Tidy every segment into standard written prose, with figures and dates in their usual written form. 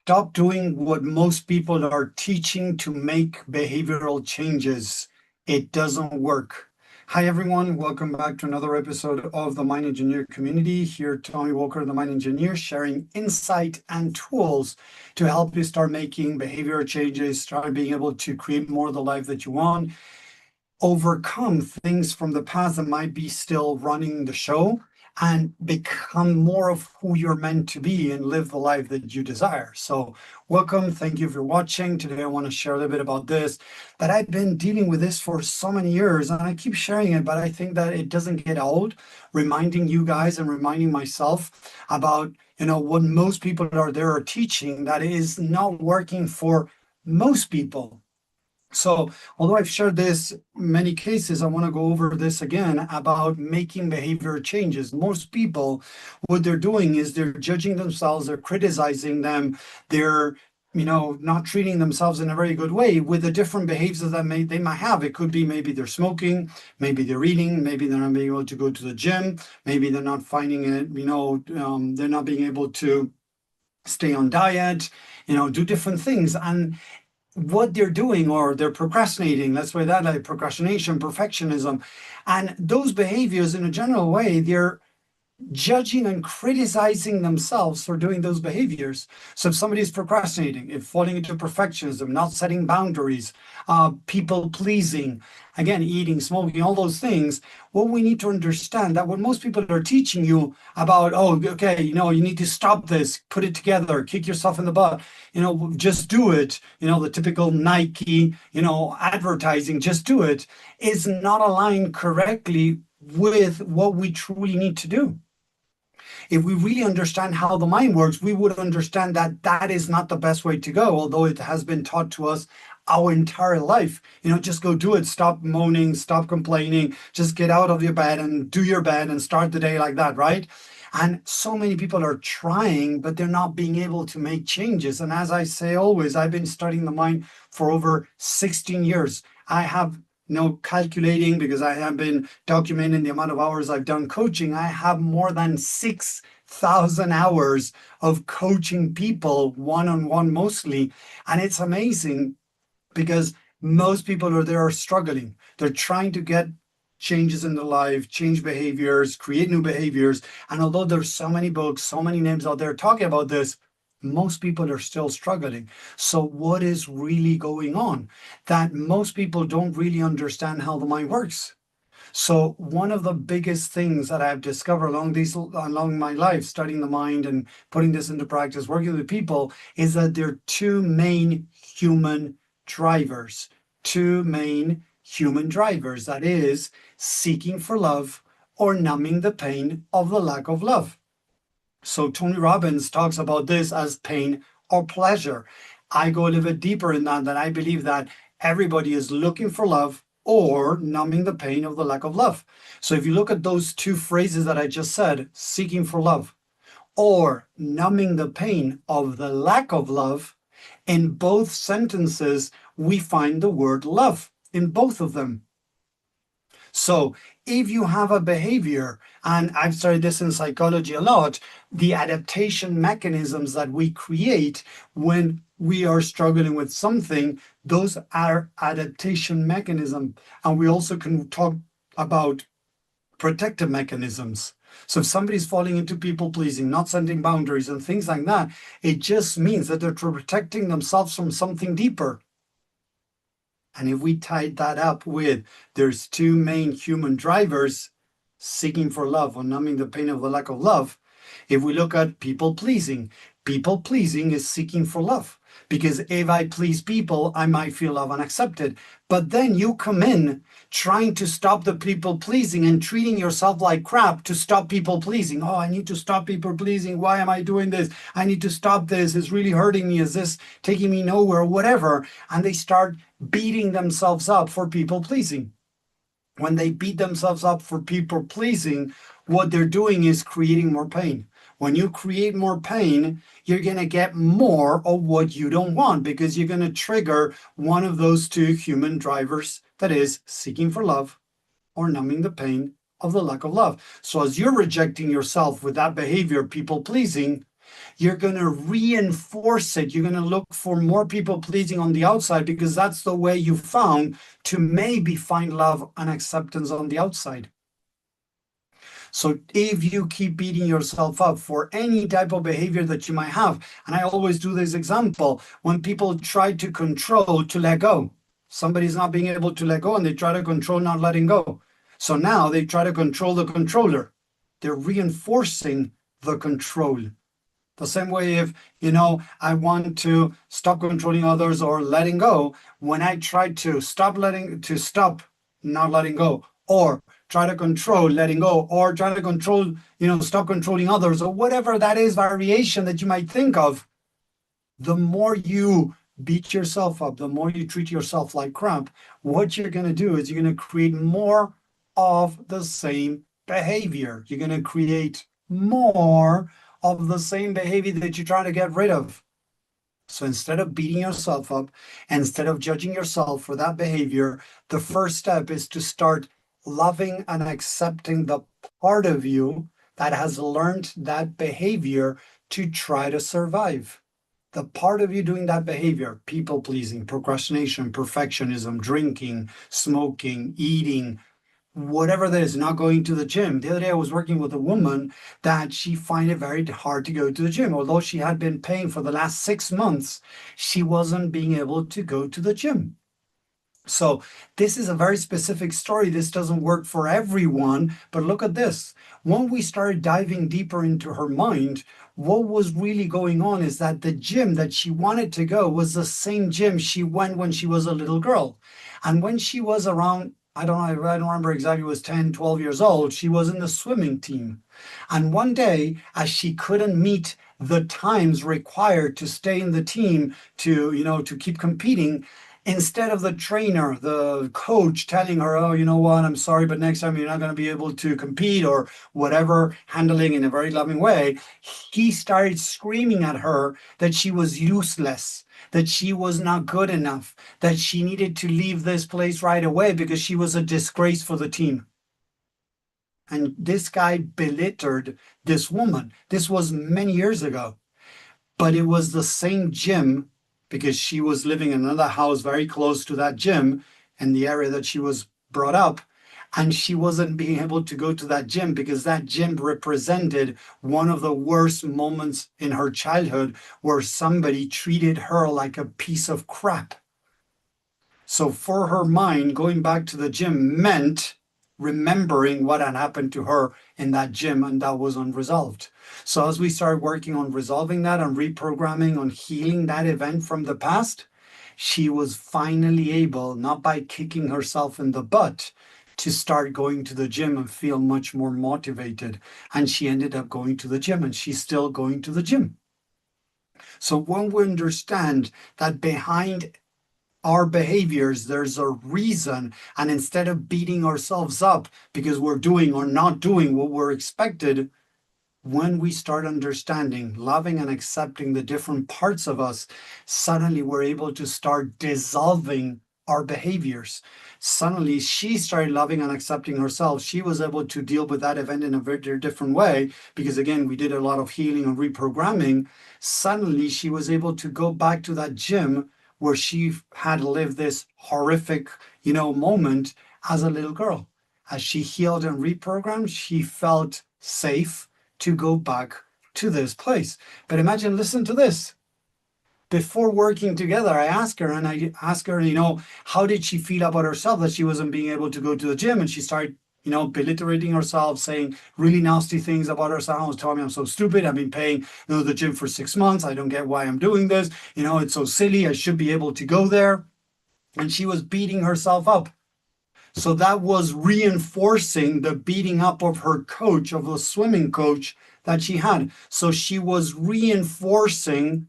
Stop doing what most people are teaching to make behavioral changes. It doesn't work. Hi, everyone. Welcome back to another episode of the Mind Engineer community. Here, Tommy Walker, the Mind Engineer, sharing insight and tools to help you start making behavioral changes, start being able to create more of the life that you want, overcome things from the past that might be still running the show, and become more of who you're meant to be and live the life that you desire. So welcome. Thank you for watching. Today, I want to share a little bit about this, that I've been dealing with this for so many years and I keep sharing it, but I think that it doesn't get old, reminding you guys and reminding myself about, what most people are there are teaching that is not working for most people. So although I've shared this many cases, I want to go over this again about making behavior changes. Most people, what they're doing is they're judging themselves, they're criticizing them, they're not treating themselves in a very good way with the different behaviors that they might have. It could be maybe they're smoking, maybe they're eating, maybe they're not being able to go to the gym, maybe they're not finding it, they're not being able to stay on diet, do different things. And what they're doing, or they're procrastinating. That's why that, like procrastination, perfectionism, and those behaviors in a general way, they're judging and criticizing themselves for doing those behaviors. So if somebody's procrastinating, if falling into perfectionism, not setting boundaries, people pleasing, again, eating, smoking, all those things, what we need to understand that what most people are teaching you about, you need to stop this, put it together, kick yourself in the butt, just do it, the typical Nike, advertising, just do it, is not aligned correctly with what we truly need to do. If we really understand how the mind works, we would understand that that is not the best way to go, although it has been taught to us our entire life. Just go do it. Stop moaning, stop complaining, just get out of your bed and do your bed and start the day like that, right? And so many people are trying, but they're not being able to make changes. And as I say always, I've been studying the mind for over 16 years. I have calculating, because I have been documenting the amount of hours I've done coaching. I have more than 6,000 hours of coaching people one-on-one mostly. And it's amazing because most people are struggling. They're trying to get changes in their life, change behaviors, create new behaviors. And although there's so many books, so many names out there talking about this, most people are still struggling. So what is really going on? That most people don't really understand how the mind works. So one of the biggest things that I've discovered along my life, studying the mind and putting this into practice, working with people, is that there are two main human drivers. That is seeking for love or numbing the pain of the lack of love. So Tony Robbins talks about this as pain or pleasure. I go a little bit deeper in that I believe that everybody is looking for love or numbing the pain of the lack of love. So if you look at those two phrases that I just said, seeking for love or numbing the pain of the lack of love, in both sentences, we find the word love in both of them. So if you have a behavior, and I've studied this in psychology a lot, the adaptation mechanisms that we create when we are struggling with something, those are adaptation mechanisms. And we also can talk about protective mechanisms. So if somebody's falling into people pleasing, not setting boundaries and things like that, it just means that they're protecting themselves from something deeper. And if we tied that up with there's two main human drivers, seeking for love or numbing the pain of the lack of love, if we look at people pleasing is seeking for love. Because if I please people, I might feel love and accepted. But then you come in trying to stop the people pleasing and treating yourself like crap to stop people pleasing. Oh, I need to stop people pleasing. Why am I doing this? I need to stop this. It's really hurting me. Is this taking me nowhere? Whatever. And they start beating themselves up for people pleasing. When they beat themselves up for people pleasing, what they're doing is creating more pain. When you create more pain, you're going to get more of what you don't want, because you're going to trigger one of those two human drivers, that is seeking for love or numbing the pain of the lack of love. So as you're rejecting yourself with that behavior, people pleasing, You're going to reinforce it. You're going to look for more people pleasing on the outside because that's the way you found to maybe find love and acceptance on the outside. So if you keep beating yourself up for any type of behavior that you might have, and I always do this example, when people try to control to let go, somebody's not being able to let go and they try to control not letting go. So now they try to control the controller. They're reinforcing the control. The same way if, I want to stop controlling others or letting go, when I try to stop not letting go, or try to control letting go, or try to control, stop controlling others, or whatever that is, variation that you might think of, the more you beat yourself up, the more you treat yourself like crap, what you're going to do is you're going to create more of the same behavior. You're going to create more of the same behavior that you're trying to get rid of. So instead of beating yourself up, instead of judging yourself for that behavior, the first step is to start loving and accepting the part of you that has learned that behavior to try to survive. The part of you doing that behavior, people pleasing, procrastination, perfectionism, drinking, smoking, eating, whatever that is, not going to the gym. The other day I was working with a woman that she find it very hard to go to the gym. Although she had been paying for the last 6 months, she wasn't being able to go to the gym. So this is a very specific story. This doesn't work for everyone, but look at this. When we started diving deeper into her mind, what was really going on is that the gym that she wanted to go was the same gym she went when she was a little girl. And when she was around, I don't remember exactly, it was 10, 12 years old, she was in the swimming team. And one day, as she couldn't meet the times required to stay in the team to keep competing, instead of the trainer, the coach telling her, oh, you know what, I'm sorry, but next time you're not going to be able to compete or whatever, handling in a very loving way, he started screaming at her that she was useless, that she was not good enough, that she needed to leave this place right away because she was a disgrace for the team. And this guy belittled this woman. This was many years ago, but it was the same gym because she was living in another house very close to that gym in the area that she was brought up. And she wasn't being able to go to that gym because that gym represented one of the worst moments in her childhood where somebody treated her like a piece of crap. So for her mind, going back to the gym meant remembering what had happened to her in that gym, and that was unresolved. So as we started working on resolving that and reprogramming, on healing that event from the past, she was finally able, not by kicking herself in the butt, to start going to the gym and feel much more motivated. And she ended up going to the gym, and she's still going to the gym. So when we understand that behind our behaviors, there's a reason. And instead of beating ourselves up because we're doing or not doing what we're expected, when we start understanding, loving, and accepting the different parts of us, suddenly we're able to start dissolving our behaviors. Suddenly she started loving and accepting herself. She was able to deal with that event in a very different way because, again, we did a lot of healing and reprogramming. Suddenly she was able to go back to that gym where she had lived this horrific, moment as a little girl. As she healed and reprogrammed, she felt safe to go back to this place. But imagine, listen to this. Before working together, I asked her, how did she feel about herself that she wasn't being able to go to the gym? And she started belittling herself, saying really nasty things about herself, telling me I'm so stupid. I've been paying the gym for 6 months. I don't get why I'm doing this. It's so silly. I should be able to go there. And she was beating herself up. So that was reinforcing the beating up of her coach, of the swimming coach that she had. So she was reinforcing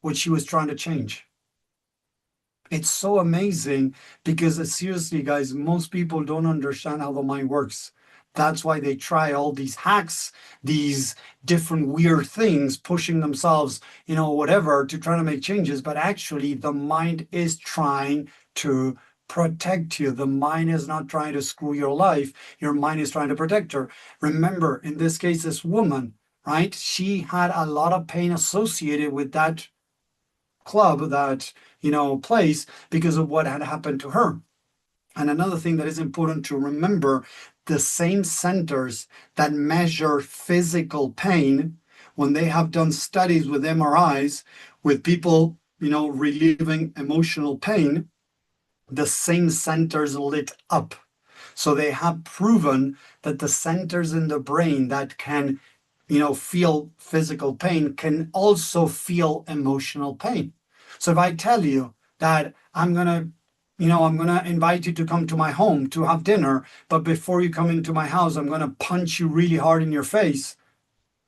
what she was trying to change. It's so amazing because seriously, guys, most people don't understand how the mind works. That's why they try all these hacks, these different weird things, pushing themselves, whatever, to try to make changes. But actually, the mind is trying to protect you. The mind is not trying to screw your life. Your mind is trying to protect her. Remember, in this case, this woman, right? She had a lot of pain associated with that club, that, place, because of what had happened to her. And another thing that is important to remember, the same centers that measure physical pain, when they have done studies with MRIs with people, relieving emotional pain, the same centers lit up. So they have proven that the centers in the brain that can, feel physical pain can also feel emotional pain. So if I tell you that I'm going to invite you to come to my home to have dinner, but before you come into my house, I'm going to punch you really hard in your face.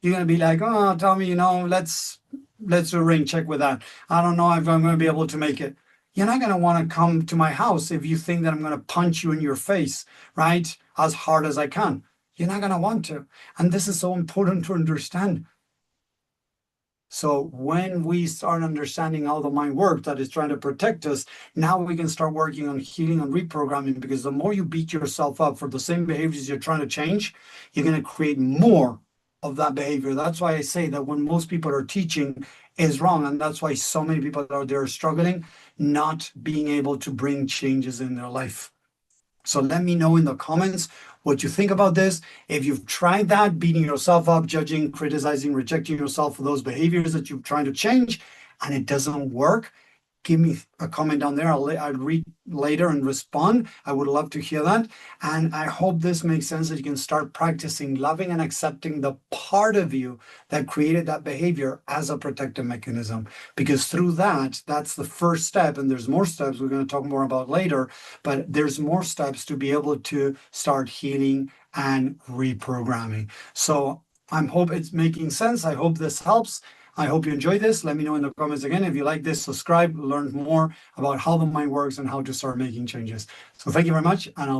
You're going to be like, oh, Tommy, let's do a rain check with that. I don't know if I'm going to be able to make it. You're not going to want to come to my house if you think that I'm going to punch you in your face, right? As hard as I can. You're not going to want to. And this is so important to understand. So when we start understanding how the mind works, that is trying to protect us, now we can start working on healing and reprogramming, because the more you beat yourself up for the same behaviors you're trying to change, you're going to create more of that behavior. That's why I say that when most people are teaching is wrong. And that's why so many people out there are struggling, not being able to bring changes in their life. So let me know in the comments what you think about this. If you've tried that, beating yourself up, judging, criticizing, rejecting yourself for those behaviors that you're trying to change, and it doesn't work, give me a comment down there. I'll read later and respond. I would love to hear that. And I hope this makes sense, that you can start practicing loving and accepting the part of you that created that behavior as a protective mechanism. Because through that, that's the first step. And there's more steps we're going to talk more about later, but there's more steps to be able to start healing and reprogramming. So I hope it's making sense. I hope this helps. I hope you enjoyed this. Let me know in the comments again. If you like this, subscribe, learn more about how the mind works and how to start making changes. So thank you very much, and I'll